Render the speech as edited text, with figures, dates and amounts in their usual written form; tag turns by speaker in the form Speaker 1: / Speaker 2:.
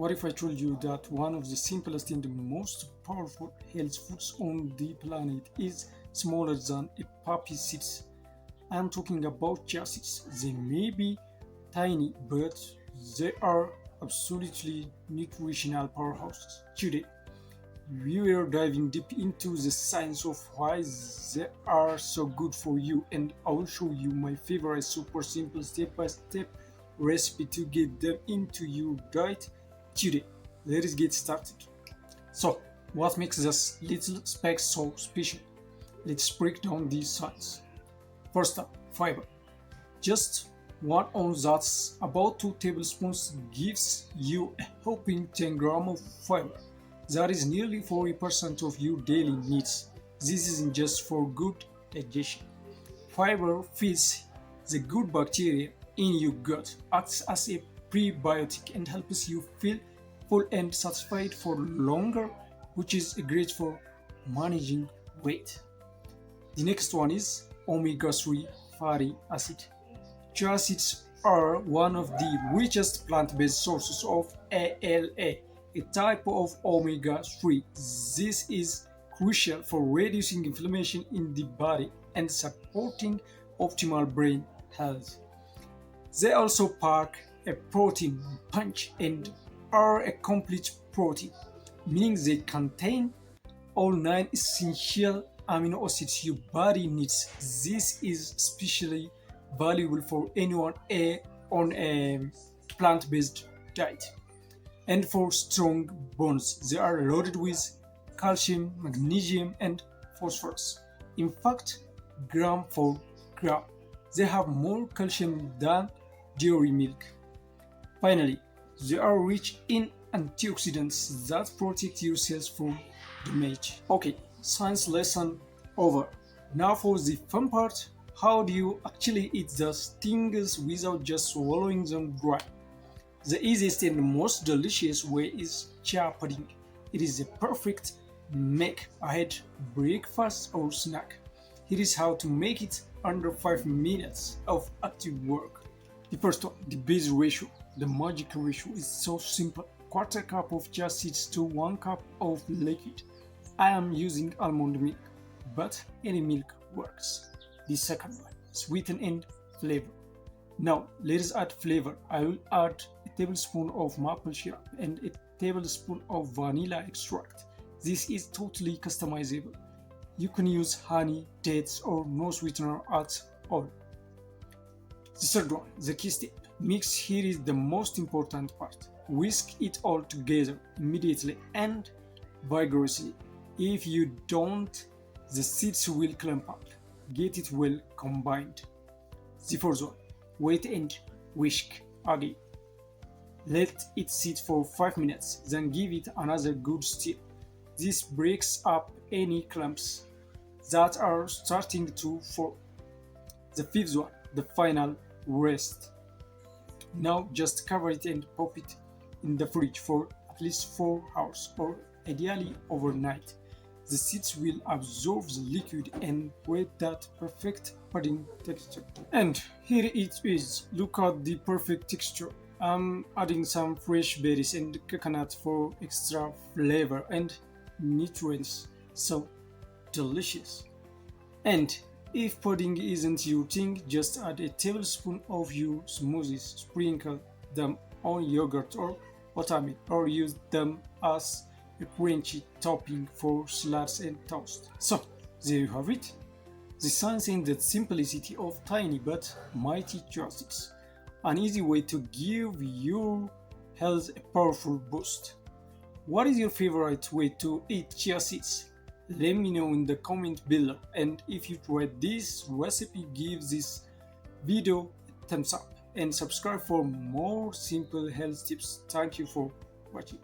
Speaker 1: What if I told you that one of the simplest and most powerful health foods on the planet is smaller than a poppy seed? I'm talking about chia seeds. They may be tiny, but they are absolutely nutritional powerhouses. Today, we are diving deep into the science of why they are so good for you, and I will show you my favorite super simple step-by-step recipe to get them into your diet today. Let's get started. So, what makes this little speck so special? Let's break down these science. First up, fiber. Just one ounce, that's about 2 tablespoons, gives you a whopping 10 grams of fiber. That is nearly 40% of your daily needs. This isn't just for good digestion. Fiber feeds the good bacteria in your gut, acts as a prebiotic, and helps you feel full and satisfied for longer, which is great for managing weight. The next one is omega-3 fatty acid. Chia seeds are one of the richest plant-based sources of ALA, a type of omega-3. This is crucial for reducing inflammation in the body and supporting optimal brain health. They also pack a protein punch and are a complete protein, meaning they contain all 9 essential amino acids your body needs. This is especially valuable for anyone on a plant-based diet. And for strong bones, they are loaded with calcium, magnesium, and phosphorus. In fact, gram for gram, they have more calcium than dairy milk. Finally, they are rich in antioxidants that protect your cells from damage. Okay, science lesson over. Now for the fun part. How do you actually eat the things without just swallowing them dry? The easiest and most delicious way is chia pudding. It is a perfect make ahead breakfast or snack. Here is how to make it under 5 minutes of active work. The first one, the base ratio. The magic ratio is so simple. Quarter cup of chia seeds to 1 cup of liquid. I am using almond milk, but any milk works. The second one, sweeten and flavor. Now let's add flavor. I will add a tablespoon of maple syrup and a tablespoon of vanilla extract. This is totally customizable. You can use honey, dates, or no sweetener at all. The third one, the key step. Mix. Here is the most important part. Whisk it all together immediately and vigorously. If you don't, the seeds will clump up. Get it well combined. The fourth one, wait and whisk again. Let it sit for 5 minutes, then give it another good stir. This breaks up any clumps that are starting to form. The fifth one, the final rest. Now just cover it and pop it in the fridge for at least 4 hours, or ideally overnight. The seeds will absorb the liquid and create that perfect pudding texture. And here it is. Look at the perfect texture. I'm adding some fresh berries and coconut for extra flavor and nutrients. So delicious. And if pudding isn't your thing, just add a tablespoon of your smoothies. Sprinkle them on yogurt or oatmeal, or use them as a crunchy topping for salads and toast. So there you have it. The science and the simplicity of tiny but mighty chia seeds. An easy way to give your health a powerful boost. What is your favorite way to eat chia seeds? Let me know in the comment below, and if you tried this recipe, give this video a thumbs up and subscribe for more simple health tips. Thank you for watching.